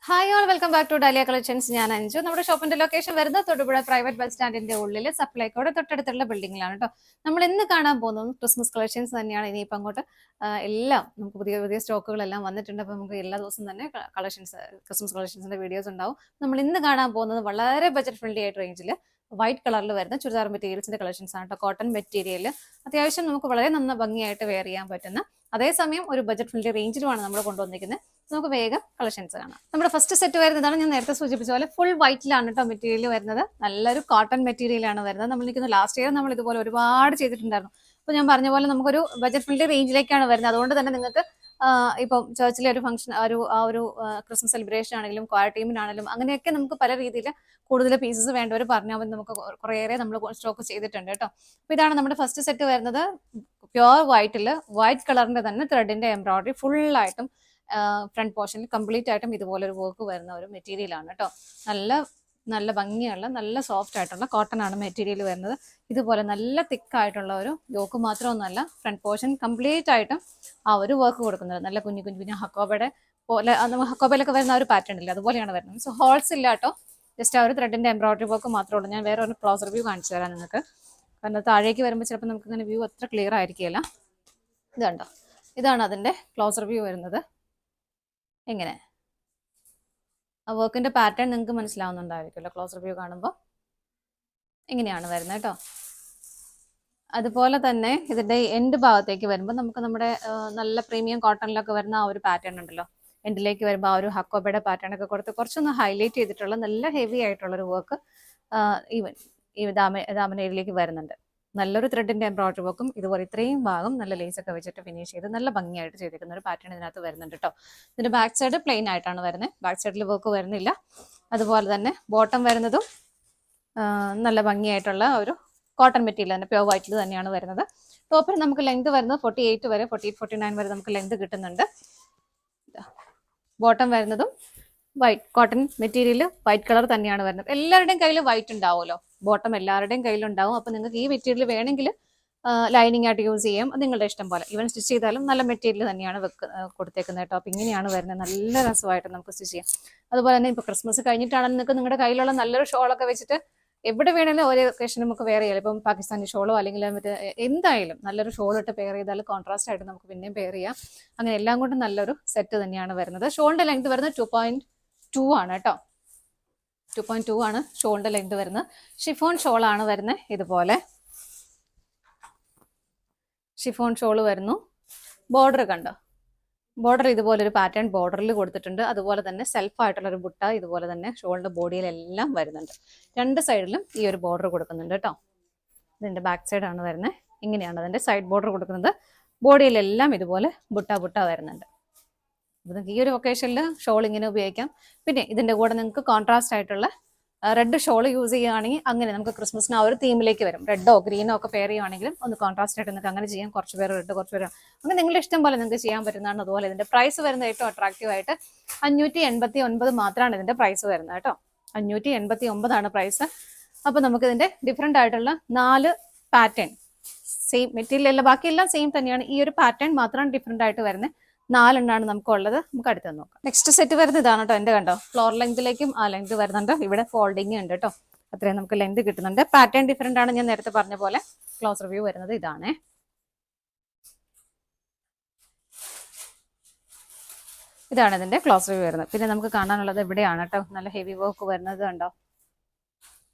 Hi all welcome back to Dahlia collections. ഞാൻ അഞ്ജു. നമ്മുടെ ഷോപ്പിന്റെ ലൊക്കേഷൻ വരുന്നത് തൊടുപുഴ പ്രൈവറ്റ് ബസ് സ്റ്റാൻഡിന്റെ ഉള്ളിൽ സപ്ലൈക്കോടെ തൊട്ടടുത്തുള്ള ബിൽഡിംഗിലാണ് കേട്ടോ. നമ്മൾ ഇന്ന് കാണാൻ പോകുന്നത് ക്രിസ്മസ് കളക്ഷൻസ് തന്നെയാണ്. ഇനിയിപ്പോൾ അങ്ങോട്ട് എല്ലാം നമുക്ക് പുതിയ പുതിയ സ്റ്റോക്കുകളെല്ലാം വന്നിട്ടുണ്ട്. അപ്പോൾ നമുക്ക് എല്ലാ ദിവസവും തന്നെ കളക്ഷൻസ് ക്രിസ്മസ് കളക്ഷൻസിന്റെ വീഡിയോസ് ഉണ്ടാവും. നമ്മൾ ഇന്ന് കാണാൻ പോകുന്നത് വളരെ ബജറ്റ് ഫ്രണ്ട്ലി ആയിട്ട് റേഞ്ചിൽ വൈറ്റ് കളറിൽ വരുന്ന ചുരിദാർ മെറ്റീരിയൽസിന്റെ കളക്ഷൻസ് ആണ് കേട്ടോ. കോട്ടൺ മെറ്റീരിയൽ അത്യാവശ്യം നമുക്ക് വളരെ ഭംഗിയായിട്ട് വെയർ ചെയ്യാൻ പറ്റുന്ന, അതേസമയം ഒരു ബജറ്റ് ഫ്രണ്ട്ലി റേഞ്ചിലുമാണ് നമ്മൾ കൊണ്ടുവന്നിരിക്കുന്നത്. നമുക്ക് വേഗം കളക്ഷൻസ് കാണാം. നമ്മുടെ ഫസ്റ്റ് സെറ്റ് വരുന്നതാണ് ഞാൻ നേരത്തെ സൂചിപ്പിച്ച പോലെ ഫുൾ വൈറ്റിലാണ് കേട്ടോ മെറ്റീരിയൽ വരുന്നത്. നല്ലൊരു കോട്ടൺ മെറ്റീരിയലാണ് വരുന്നത്. നമ്മൾ നിൽക്കുന്ന ലാസ്റ്റ് ഇയർ നമ്മൾ ഇതുപോലെ ഒരുപാട് ചെയ്തിട്ടുണ്ടായിരുന്നു. അപ്പോൾ ഞാൻ പറഞ്ഞ പോലെ നമുക്കൊരു ബജറ്റ് ഫ്രണ്ട്ലി റേഞ്ചിലേക്കാണ് വരുന്നത്. അതുകൊണ്ട് തന്നെ നിങ്ങൾക്ക് ഇപ്പം ചർച്ചിലെ ഒരു ഫംഗ്ഷൻ, ഒരു ക്രിസ്മസ് സെലിബ്രേഷൻ ആണെങ്കിലും ക്വയർ ടീമിനാണെങ്കിലും അങ്ങനെയൊക്കെ നമുക്ക് പല രീതിയിൽ കൂടുതൽ പീസസ് വേണ്ടവർ പറഞ്ഞാൽ മതി. നമുക്ക് കുറേയേറെ നമ്മൾ സ്റ്റോക്ക് ചെയ്തിട്ടുണ്ട് കേട്ടോ. അപ്പോൾ ഇതാണ് നമ്മുടെ ഫസ്റ്റ് സെറ്റ് വരുന്നത്. പ്യുവർ വൈറ്റിൽ വൈറ്റ് കളറിന്റെ തന്നെ ത്രെഡിന്റെ എംബ്രോയിഡറി ഫുള്ളായിട്ടും ഫ്രണ്ട് പോർഷനിൽ കംപ്ലീറ്റ് ആയിട്ടും ഇതുപോലെ ഒരു വർക്ക് വരുന്ന ഒരു മെറ്റീരിയൽ ആണ് കേട്ടോ. നല്ല ഭംഗിയുള്ള നല്ല സോഫ്റ്റ് ആയിട്ടുള്ള കോട്ടൺ ആണ് മെറ്റീരിയൽ വരുന്നത്. ഇതുപോലെ നല്ല തിക്കായിട്ടുള്ള ഒരു യോക്ക് മാത്രമൊന്നുമല്ല, ഫ്രണ്ട് പോർഷൻ കംപ്ലീറ്റ് ആയിട്ടും ആ ഒരു വർക്ക് കൊടുക്കുന്നത്. നല്ല കുഞ്ഞു കുഞ്ഞു ഹക്കോബയുടെ പോലെ, ഹക്കോബയിലൊക്കെ വരുന്ന ഒരു പാറ്റേൺ ഇല്ല, അതുപോലെയാണ് വരുന്നത്. സോ ഹോൾസ് ഇല്ല കേട്ടോ, ജസ്റ്റ് ആ ഒരു ത്രെഡിന്റെ എംബ്രോയിഡറി വർക്ക് മാത്രമേ ഉള്ളൂ. ഞാൻ വേറെ ഒരു ക്ലോസർ വ്യൂ കാണിച്ചു തരാം നിങ്ങൾക്ക്. കാരണം താഴേക്ക് വരുമ്പോൾ ചിലപ്പോൾ നമുക്ക് ഇങ്ങനെ വ്യൂ അത്ര ക്ലിയർ ആയിരിക്കില്ല. ഇതുണ്ടോ, ഇതാണ് അതിന്റെ ക്ലോസർ വ്യൂ വരുന്നത്. എങ്ങനെ ആ വർക്കിന്റെ പാറ്റേൺ നിങ്ങൾക്ക് മനസ്സിലാവുന്നുണ്ടായിരിക്കുമല്ലോ ക്ലോസർ വ്യൂ കാണുമ്പോൾ. ഇങ്ങനെയാണ് വരുന്നത് കേട്ടോ. അതുപോലെ തന്നെ ഇതിന്റെ എൻഡ് ഭാഗത്തേക്ക് വരുമ്പോൾ നമുക്ക് നമ്മുടെ നല്ല പ്രീമിയം കോട്ടണിലൊക്കെ വരുന്ന ആ ഒരു പാറ്റേൺ ഉണ്ടല്ലോ, എൻഡിലേക്ക് വരുമ്പോൾ ആ ഒരു ഹക്കോബയുടെ പാറ്റേൺ ഒക്കെ കൊടുത്ത് കുറച്ചൊന്ന് ഹൈലൈറ്റ് ചെയ്തിട്ടുള്ള നല്ല ഹെവി ആയിട്ടുള്ള ഒരു വർക്ക് ഈ ദാമനയിലേക്ക് വരുന്നുണ്ട്. നല്ലൊരു ത്രെഡിന്റെ എംബ്രോയിഡറി വർക്കും ഇതുപോലെ ഇത്രയും ഭാഗം നല്ല ലേസ് ഒക്കെ വെച്ചിട്ട് ഫിനിഷ് ചെയ്ത് നല്ല ഭംഗിയായിട്ട് ചെയ്തിരിക്കുന്ന ഒരു പാറ്റേൺ ഇതിനകത്ത് വരുന്നുണ്ട് കേട്ടോ. ഇതിന്റെ ബാക്ക് സൈഡ് പ്ലെയിൻ ആയിട്ടാണ് വരുന്നത്, ബാക്ക് സൈഡിൽ വർക്ക് വരുന്നില്ല. അതുപോലെ തന്നെ ബോട്ടം വരുന്നതും നല്ല ഭംഗിയായിട്ടുള്ള ഒരു കോട്ടൺ മെറ്റീരിയൽ തന്നെ, പ്യുവർ വൈറ്റിൽ തന്നെയാണ് വരുന്നത്. ടോപ്പിൽ നമുക്ക് ലെങ്ത് വരുന്നത് 48 വരെ, 48, 49 വരെ നമുക്ക് ലെങ്ത് കിട്ടുന്നുണ്ട്. ബോട്ടം വരുന്നതും white cotton material white colour തന്നെയാണ് വരുന്നത്. എല്ലാവരുടെയും കയ്യിൽ വൈറ്റ് ഉണ്ടാവുമല്ലോ, ബോട്ടം എല്ലാവരുടെയും കയ്യിലുണ്ടാവും. അപ്പോൾ നിങ്ങൾക്ക് ഈ മെറ്റീരിയൽ വേണമെങ്കിൽ ലൈനിങ് ആയിട്ട് യൂസ് ചെയ്യാം, അത് നിങ്ങളുടെ ഇഷ്ടം പോലെ. ഈവൻ സ്റ്റിച്ച് ചെയ്താലും നല്ല മെറ്റീരിയൽ തന്നെയാണ് കൊടുത്തേക്കുന്നത് കേട്ടോ. അപ്പോൾ ഇങ്ങനെയാണ് വരുന്നത്, നല്ല രസമായിട്ട് നമുക്ക് സ്റ്റിച്ച് ചെയ്യാം. അതുപോലെ തന്നെ ഇപ്പോൾ ക്രിസ്മസ് കഴിഞ്ഞിട്ടാണ് നിങ്ങൾക്ക് നിങ്ങളുടെ കയ്യിലുള്ള നല്ലൊരു ഷോളൊക്കെ വെച്ചിട്ട് എവിടെ വേണമെങ്കിലും ഒരു ഒക്കേഷൻ നമുക്ക് വെയർ ചെയ്യാം. ഇപ്പം പാകിസ്ഥാനി ഷോളോ അല്ലെങ്കിൽ മറ്റേ എന്തായാലും നല്ലൊരു ഷോൾ ഇട്ട് പെയർ ചെയ്താൽ കോൺട്രാസ്റ്റ് ആയിട്ട് നമുക്ക് പിന്നെയും പെയർ ചെയ്യാം. അങ്ങനെ എല്ലാം കൊണ്ടും നല്ലൊരു സെറ്റ് തന്നെയാണ് വരുന്നത്. ഷോളിന്റെ ലെങ്ത് വരുന്നത് 2.2 ആണ് കേട്ടോ. 2.2 ആണ് ഷോളിന്റെ ലെങ്ത് വരുന്നത്. ഷിഫോൺ ഷോളാണ് വരുന്നത്. ഇതുപോലെ ഷിഫോൺ ഷോൾ വരുന്നു. ബോർഡർ കണ്ടോ, ബോർഡർ ഇതുപോലെ ഒരു പാറ്റേൺ ബോർഡറിൽ കൊടുത്തിട്ടുണ്ട്. അതുപോലെ തന്നെ സെൽഫ് ആയിട്ടുള്ള ഒരു ബുട്ട ഇതുപോലെ തന്നെ ഷോളിന്റെ ബോഡിയിലെല്ലാം വരുന്നുണ്ട്. രണ്ട് സൈഡിലും ഈ ഒരു ബോർഡർ കൊടുക്കുന്നുണ്ട് കേട്ടോ. ഇതിന്റെ ബാക്ക് സൈഡ് ആണ് വരുന്നത്. ഇങ്ങനെയാണ് അതിന്റെ സൈഡ് ബോർഡർ കൊടുക്കുന്നത്. ബോഡിയിലെല്ലാം ഇതുപോലെ ബുട്ട വരുന്നുണ്ട്. അപ്പോൾ നിങ്ങൾക്ക് ഈ ഒരു ഒക്കേഷനിൽ ഷോൾ ഇങ്ങനെ ഉപയോഗിക്കാം. പിന്നെ ഇതിന്റെ കൂടെ നിങ്ങൾക്ക് കോൺട്രാസ്റ്റ് ആയിട്ടുള്ള റെഡ് ഷോൾ യൂസ് ചെയ്യുകയാണെങ്കിൽ അങ്ങനെ നമുക്ക് ക്രിസ്മസിന് ആ ഒരു തീമിലേക്ക് വരും. റെഡോ ഗ്രീനോ ഒക്കെ പെയർ ചെയ്യുകയാണെങ്കിലും ഒന്ന് കോൺട്രാസ്റ്റ് ആയിട്ട് നിങ്ങൾക്ക് അങ്ങനെ ചെയ്യാം. കുറച്ച് പേര് റെഡ്, കുറച്ച് പേര് അങ്ങനെ നിങ്ങളുടെ ഇഷ്ടം പോലെ നിങ്ങൾക്ക് ചെയ്യാൻ പറ്റുന്നതാണ്. അതുപോലെ ഇതിന്റെ പ്രൈസ് വരുന്നത് ഏറ്റവും അട്രാക്റ്റീവ് ആയിട്ട് 589 മാത്രമാണ് ഇതിന്റെ പ്രൈസ് വരുന്നത് കേട്ടോ. 589 പ്രൈസ്. അപ്പോൾ നമുക്ക് ഇതിന്റെ ഡിഫറെന്റ് ആയിട്ടുള്ള 4 പാറ്റേൺ, സെയിം മെറ്റീരിയൽ അല്ല, ബാക്കിയെല്ലാം സെയിം തന്നെയാണ്. ഈ ഒരു പാറ്റേൺ മാത്രമാണ് ഡിഫറെന്റ് ആയിട്ട് വരുന്നത്. 4 എണ്ണമാണ് നമുക്കുള്ളത്. നമുക്ക് അടുത്ത് നോക്കാം. നെക്സ്റ്റ് സെറ്റ് വരുന്നത് ഇതാണ് കേട്ടോ. എന്റെ കണ്ടോ, ഫ്ലോർ ലെങ്തിലേക്കും ആ ലെങ്ത് വരുന്നുണ്ട്. ഇവിടെ ഫോൾഡിങ് ഉണ്ട് കേട്ടോ. അത്രയും നമുക്ക് ലെങ്ത് കിട്ടുന്നുണ്ട്. പാറ്റേൺ ഡിഫറെന്റ് ആണ്. ഞാൻ നേരത്തെ പറഞ്ഞ പോലെ ക്ലോസർ വ്യൂ വരുന്നത് ഇതാണ്. ഇതാണ് ഇതിന്റെ ക്ലോസർ വ്യൂ വരുന്നത്. പിന്നെ നമുക്ക് കാണാനുള്ളത് ഇവിടെയാണ് കേട്ടോ. നല്ല ഹെവി വർക്ക് വരുന്നത് കണ്ടോ,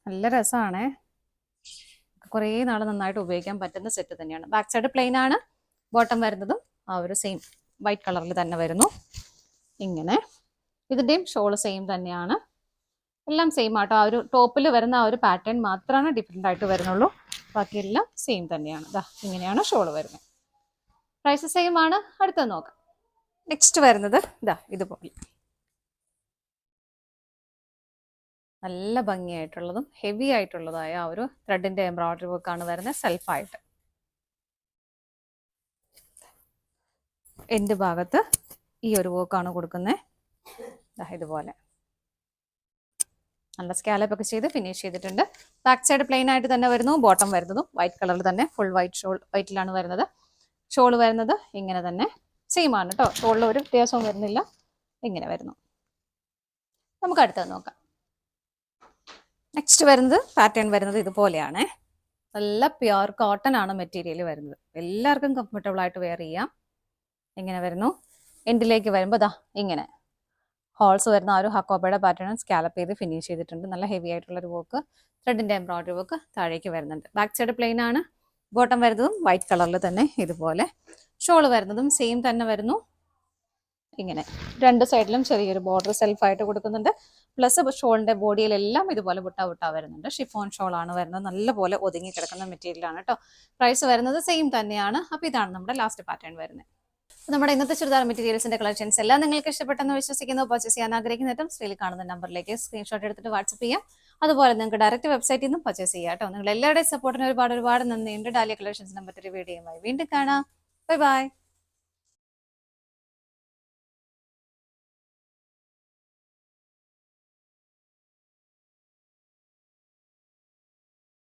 നല്ല രസമാണ്. കുറേ നാൾ നന്നായിട്ട് ഉപയോഗിക്കാൻ പറ്റുന്ന സെറ്റ് തന്നെയാണ്. ബാക്ക് സൈഡ് പ്ലെയിൻ ആണ്. ബോട്ടം വരുന്നതും ആ ഒരു സെയിം വൈറ്റ് കളറിൽ തന്നെ വരുന്നു. ഇങ്ങനെ ഇതിന്റെയും ഷോൾ സെയിം തന്നെയാണ്. എല്ലാം സെയിം ആട്ടോ. ആ ഒരു ടോപ്പിൽ വരുന്ന ആ ഒരു പാറ്റേൺ മാത്രമാണ് ഡിഫറെന്റ് ആയിട്ട് വരുന്നുള്ളൂ. ബാക്കിയെല്ലാം സെയിം തന്നെയാണ്. ഇങ്ങനെയാണ് ഷോൾ വരുന്നത്. പ്രൈസ് സെയിം ആണ്. അടുത്തത് നോക്കാം. നെക്സ്റ്റ് വരുന്നത് ഇതുപോലെ നല്ല ഭംഗിയായിട്ടുള്ളതും ഹെവി ആയിട്ടുള്ളതായ ആ ഒരു ത്രെഡിന്റെ എംബ്രോയിഡറി വർക്കാണ് വരുന്നത്. സെൽഫായിട്ട് എൻഡ് ഭാഗത്ത് ഈ ഒരു വർക്കാണ് കൊടുക്കുന്നത്. ഇതുപോലെ നല്ല സ്കാലപ്പ് ഒക്കെ ചെയ്ത് ഫിനിഷ് ചെയ്തിട്ടുണ്ട്. ബാക്ക് സൈഡ് പ്ലെയിൻ ആയിട്ട് തന്നെ വരുന്നു. ബോട്ടം വരുന്നതും വൈറ്റ് കളറിൽ തന്നെ ഫുൾ വൈറ്റ് ഷോൾ, വൈറ്റിലാണ് വരുന്നത്. ഷോൾ വരുന്നത് ഇങ്ങനെ തന്നെ സെയിം ആണ് കേട്ടോ. ഷോളിൽ ഒരു വ്യത്യാസവും വരുന്നില്ല. ഇങ്ങനെ വരുന്നു. നമുക്ക് അടുത്തത് നോക്കാം. നെക്സ്റ്റ് വരുന്നത് പാറ്റേൺ വരുന്നത് ഇതുപോലെയാണ്. നല്ല പ്യുർ കോട്ടൺ ആണ് മെറ്റീരിയൽ വരുന്നത്. എല്ലാവർക്കും കംഫർട്ടബിൾ ആയിട്ട് വെയർ ചെയ്യാം. ഇങ്ങനെ വരുന്നു. എൻഡിലേക്ക് വരുമ്പോൾ ദാ ഇങ്ങനെ ഹോൾസ് വരുന്ന ആ ഒരു ഹക്കോബയുടെ പാറ്റേൺ സ്കാലപ്പ് ചെയ്ത് ഫിനിഷ് ചെയ്തിട്ടുണ്ട്. നല്ല ഹെവി ആയിട്ടുള്ളൊരു വർക്ക്, ത്രെഡിന്റെ എംബ്രോയിഡറി വർക്ക് താഴേക്ക് വരുന്നുണ്ട്. ബാക്ക് സൈഡ് പ്ലെയിൻ ആണ്. ബോട്ടം വരുന്നതും വൈറ്റ് കളറിൽ തന്നെ ഇതുപോലെ. ഷോൾ വരുന്നതും സെയിം തന്നെ വരുന്നു. ഇങ്ങനെ രണ്ട് സൈഡിലും ചെറിയൊരു ബോർഡർ സെൽഫായിട്ട് കൊടുക്കുന്നുണ്ട്. പ്ലസ് ഷോളിന്റെ ബോഡിയിലെല്ലാം ഇതുപോലെ ബുട്ട വരുന്നുണ്ട്. ഷിഫോൺ ഷോൾ ആണ് വരുന്നത്. നല്ലപോലെ ഒതുങ്ങി കിടക്കുന്ന മെറ്റീരിയൽ ആണ് കേട്ടോ. പ്രൈസ് വരുന്നത് സെയിം തന്നെയാണ്. അപ്പോൾ ഇതാണ് നമ്മുടെ ലാസ്റ്റ് പാറ്റേൺ വരുന്നത്. നമ്മുടെ ഇന്നത്തെ ചുരിദാർ മെറ്റീരിയൽസിന്റെ കളക്ഷൻസ് എല്ലാം നിങ്ങൾക്ക് ഇഷ്ടപ്പെട്ടെന്ന് വിശ്വസിക്കുന്നു. പർച്ചേസ് ചെയ്യാൻ ആഗ്രഹിക്കുന്നതും സ്ക്രീനിൽ കാണുന്ന നമ്പറിലേക്ക് സ്ക്രീൻഷോട്ട് എടുത്തിട്ട് വാട്സ്ആപ്പ് ചെയ്യാം. അതുപോലെ നിങ്ങൾക്ക് ഡയറക്റ്റ് വെബ്സൈറ്റിൽ നിന്നും പർച്ചേസ് ചെയ്യാം കേട്ടോ. നിങ്ങൾ എല്ലാവരുടെയും സപ്പോർട്ടിന് ഒരുപാട് നന്ദിയുണ്ട്. ഡാലിയ കളക്ഷൻസ് നമ്പർ വീഡിയോയുമായി വീണ്ടും കാണാം. Bye bye.